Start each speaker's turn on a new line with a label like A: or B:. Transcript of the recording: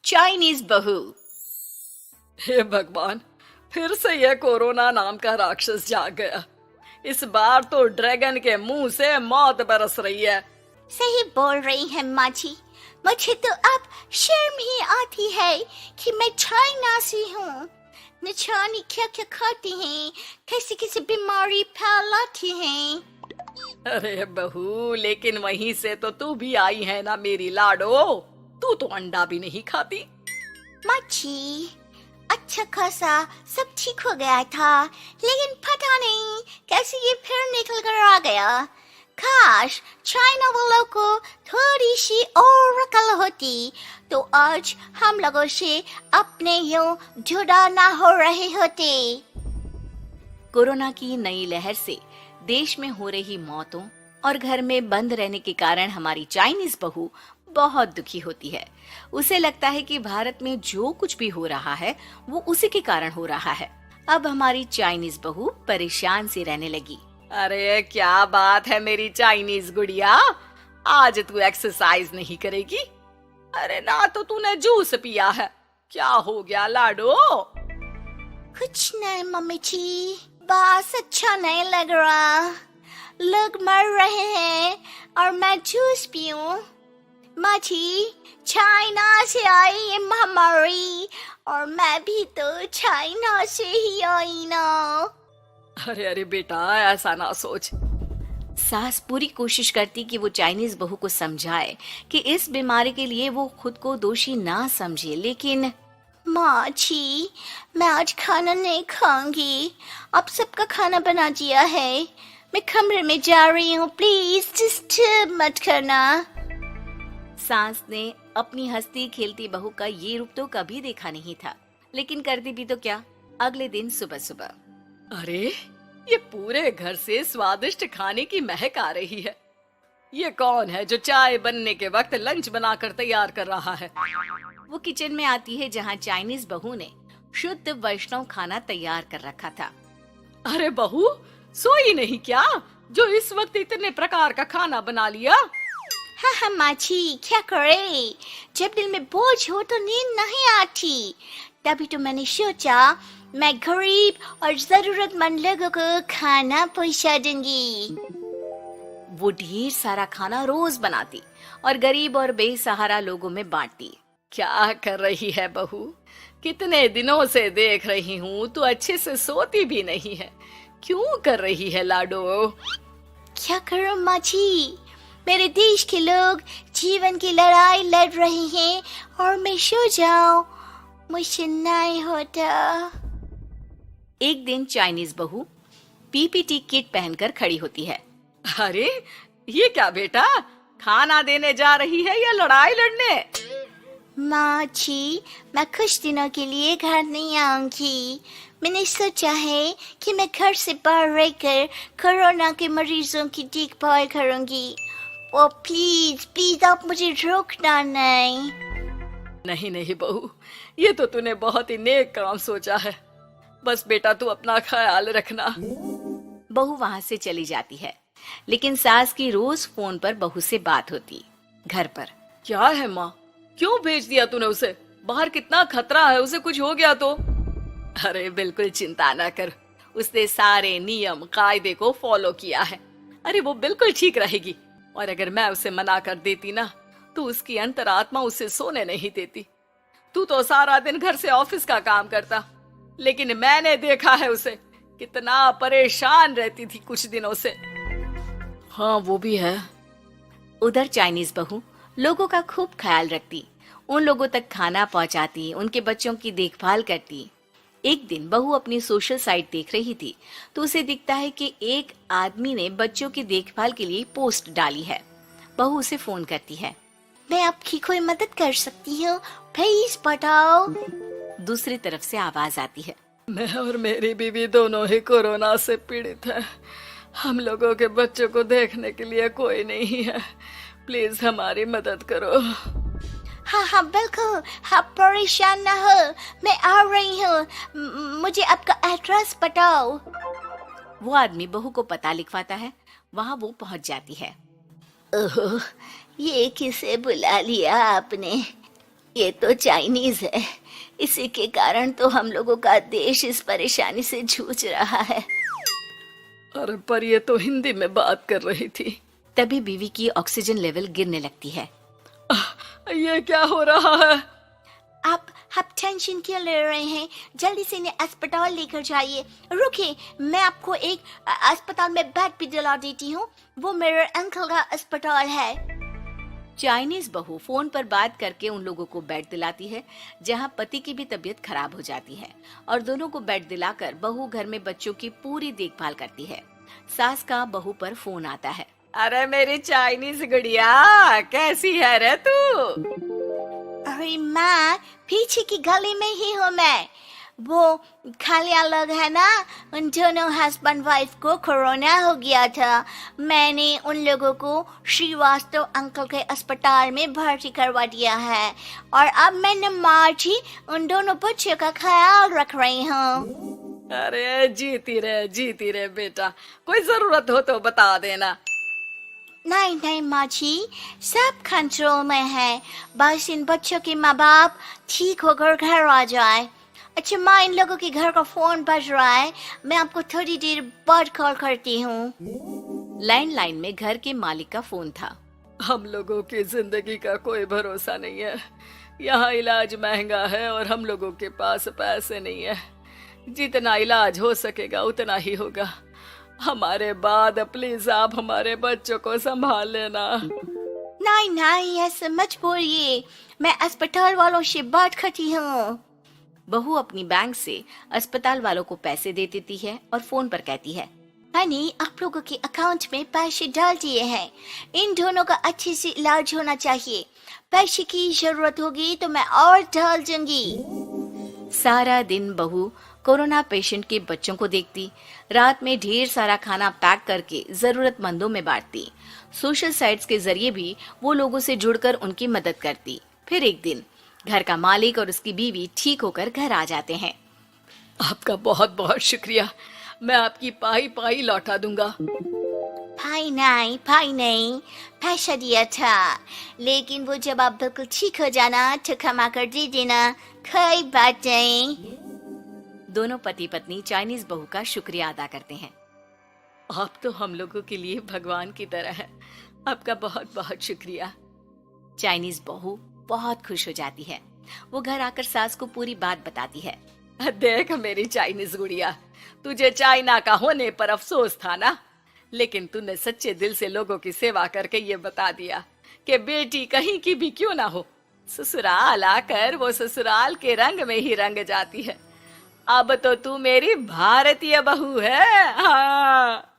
A: Chinese बहू।
B: हे भगवान, फिर से यह कोरोना नाम का राक्षस जाग गया। इस बार तो ड्रैगन के मुंह से मौत बरस रही है।
A: सही बोल रही है माँ जी। मुझे तो अब शर्म ही आती है कि मैं चाइना से हूँ। न जाने क्या क्या खाती हैं, कैसी कैसी बीमारी फैलाती हैं।
B: अरे बहू, लेकिन वहीं से तो तू भी आई है ना मेरी लाडो। तू तो अंडा भी नहीं खाती।
A: माँ जी, अच्छा खासा सब ठीक हो गया था, लेकिन पता नहीं कैसे ये फिर निकल कर आ गया। काश चाइना वालों को थोड़ी सी और अकल होती तो आज हम लोगों से अपने यूं जुदा ना हो रहे होते। कोरोना की नई लहर से देश में हो रही मौतों और घर में बंद रहने के कारण हमारी चाइनीज बहू बहुत दुखी होती है। उसे लगता है कि भारत में जो कुछ भी हो रहा है वो उसी के कारण हो रहा है। अब हमारी चाइनीज बहू परेशान सी रहने लगी।
B: अरे क्या बात है मेरी चाइनीज गुड़िया, आज तू एक्सरसाइज नहीं करेगी? अरे ना तो तूने जूस पिया है। क्या हो गया लाडो?
A: कुछ नहीं मम्मी जी, बस अच्छा नहीं लग रहा। लोग मर रहे हैं और मैं जूस पीऊं। माँ जी, चाइना से आई ये महामारी और मैं भी तो चाइना से ही आई ना।
B: अरे अरे बेटा, ऐसा ना सोच।
A: सास पूरी कोशिश करती कि वो चाइनीज बहू को समझाए कि इस बीमारी के लिए वो खुद को दोषी ना समझे, लेकिन माँ जी, मैं आज खाना नहीं खाऊंगी। अब सबका खाना बना दिया है। मैं कमरे में जा रही हूँ, प्लीज डिस्टर्ब मत करना। सास ने अपनी हंसती खेलती बहू का ये रूप तो कभी देखा नहीं था, लेकिन करती भी तो क्या। अगले दिन सुबह सुबह,
B: अरे ये पूरे घर से स्वादिष्ट खाने की महक आ रही है। ये कौन है जो चाय बनने के वक्त लंच बनाकर तैयार कर रहा है?
A: वो किचन में आती है जहाँ चाइनीज बहू ने शुद्ध वैष्णव खाना तैयार कर रखा था।
B: अरे बहू, सोई नहीं क्या जो इस वक्त इतने प्रकार का खाना बना लिया?
A: हाँ हाँ माँ जी, क्या करे, जब दिल में बोझ हो तो नींद नहीं आती। तभी तो मैंने सोचा मैं गरीब और जरूरतमंद लोगों को खाना पहुंचा दूंगी। वो ढेर सारा खाना रोज बनाती और गरीब और बेसहारा लोगों में बांटती।
B: क्या कर रही है बहू? कितने दिनों से देख रही हूँ तू अच्छे से सोती भी नहीं है। क्यों कर रही है लाडो?
A: क्या करूं माँ जी, मेरे देश के लोग जीवन की लड़ाई लड़ रहे हैं और मैं सो जाऊं, मुझसे नहीं होता। एक दिन चाइनीज बहू पीपीटी किट पहनकर खड़ी होती है।
B: अरे ये क्या बेटा, खाना देने जा रही है या लड़ाई लड़ने?
A: माँ जी, मैं कुछ दिनों के लिए घर नहीं आऊंगी। मैंने सोचा है कि मैं घर से बाहर रहकर कोरोना के मरीजों की देखभाल करूंगी। ओ प्लीज प्लीज आप मुझे रोकना नहीं।
B: नहीं नहीं बहू, ये तो तूने बहुत ही नेक काम सोचा है। बस बेटा तू अपना ख्याल रखना।
A: बहू वहां से चली जाती है, लेकिन सास की रोज फोन पर बहू से बात होती। घर पर
B: क्या है माँ, क्यों भेज दिया तूने उसे? बाहर कितना खतरा है, उसे कुछ हो गया तो? अरे बिल्कुल चिंता ना कर, उसने सारे नियम कायदे को फॉलो किया है। अरे वो बिल्कुल ठीक रहेगी। और अगर मैं उसे मना कर देती ना तो उसकी अंतरात्मा उसे सोने नहीं देती। तू तो सारा दिन घर से ऑफिस का काम करता, लेकिन मैंने देखा है उसे कितना परेशान रहती थी कुछ दिनों से। हाँ वो भी है।
A: उधर चाइनीज बहू लोगों का खूब ख्याल रखती, उन लोगों तक खाना पहुंचाती, उनके बच्चों की देखभाल करती। एक दिन बहू अपनी सोशल साइट देख रही थी तो उसे दिखता है कि एक आदमी ने बच्चों की देखभाल के लिए पोस्ट डाली है। बहू उसे फोन करती है। मैं आपकी कोई मदद कर सकती हूँ, प्लीज बताओ। दूसरी तरफ से आवाज आती है।
B: मैं और मेरी बीवी दोनों ही कोरोना से पीड़ित हैं। हम लोगों के बच्चों को देखने के लिए कोई नहीं है, प्लीज हमारी मदद करो।
A: हाँ हाँ बिल्कुल, आप परेशान ना हो, मैं आ रही हूँ। मुझे आपका एड्रेस बताओ। वो आदमी बहू को पता लिखवाता है। वहाँ वो पहुँच जाती है। ओह, ये किसे बुला लिया आपने? ये तो चाइनीज है, इसी के कारण तो हम लोगों का देश इस परेशानी से जूझ रहा है।
B: अरे पर ये तो हिंदी में बात कर रही थी।
A: तभी बीवी की ऑक्सीजन लेवल गिरने लगती है।
B: ये क्या हो रहा है?
A: आप टेंशन क्यों ले रहे हैं? जल्दी से इन्हें अस्पताल लेकर जाइए। रुकिए, मैं आपको एक अस्पताल में बेड भी दिला देती हूँ। वो मेरे अंकल का अस्पताल है। चाइनीज बहू फोन पर बात करके उन लोगों को बेड दिलाती है, जहां पति की भी तबीयत खराब हो जाती है और दोनों को बेड दिलाकर बहू घर में बच्चों की पूरी देखभाल करती है। सास का बहू पर फोन आता है।
B: अरे मेरी चाइनीज गुड़िया, कैसी है रे तू?
A: अरे माँ, पीछे की गली में ही हूँ मैं। वो खालिया लोग है ना, उन दोनों हस्बैंड वाइफ को कोरोना हो गया था। मैंने उन लोगों को श्रीवास्तव अंकल के अस्पताल में भर्ती करवा दिया है और अब मैं नमाज ही उन दोनों बच्चों का ख्याल रख रही हूँ।
B: अरे जीती रहे बेटा, कोई जरूरत हो तो बता देना।
A: नहीं माँ जी, सब कंट्रोल में है। बस इन बच्चों के माँ बाप ठीक होकर घर आ जाए। अच्छा माँ, इन लोगों के घर का फोन बज रहा है, मैं आपको थोड़ी देर बाद कॉल करती हूँ। लैंडलाइन में घर के मालिक का फोन था।
B: हम लोगों की जिंदगी का कोई भरोसा नहीं है। यहाँ इलाज महंगा है और हम लोगों के पास पैसे नहीं है। जितना इलाज हो सकेगा उतना ही होगा। हमारे बाद प्लीज आप हमारे बच्चों को संभाल लेना।
A: नहीं, ऐसे मत बोलिए, मैं अस्पताल वालों से बात करती हूँ। बहू अपनी बैंक से अस्पताल वालों को पैसे दे देती है और फोन पर कहती है, मैंने आप लोगों के अकाउंट में पैसे डाल दिए हैं। इन दोनों का अच्छे से इलाज होना चाहिए। पैसे की जरूरत होगी तो मैं और डाल दूंगी। सारा दिन बहू कोरोना पेशेंट के बच्चों को देखती, रात में ढेर सारा खाना पैक करके जरूरतमंदों में बांटती। सोशल साइट्स के जरिए भी वो लोगों से जुड़कर उनकी मदद करती। फिर एक दिन घर का मालिक और उसकी बीवी ठीक होकर घर आ जाते हैं।
B: आपका बहुत बहुत शुक्रिया, मैं आपकी पाई पाई लौटा दूंगा।
A: भाई नहीं, पैसा दिया था, लेकिन वो जब आप बिल्कुल ठीक हो जाना तो कमा कर दे देना, कोई बात नहीं। दोनों पति पत्नी चाइनीज बहू का शुक्रिया अदा करते हैं।
B: आप तो हम लोगों के लिए भगवान की तरह है, आपका बहुत बहुत शुक्रिया।
A: चाइनीज बहू बहुत खुश हो जाती है। वो घर आकर सास को पूरी बात बताती है।
B: देख मेरी चाइनीज गुड़िया, तुझे चाइना का होने पर अफसोस था ना, लेकिन तूने सच्चे दिल से लोगों की सेवा करके ये बता दिया कि बेटी कहीं की भी क्यों ना हो, ससुराल आकर वो ससुराल के रंग में ही रंग जाती है। अब तो तू मेरी भारतीय बहू है। हाँ।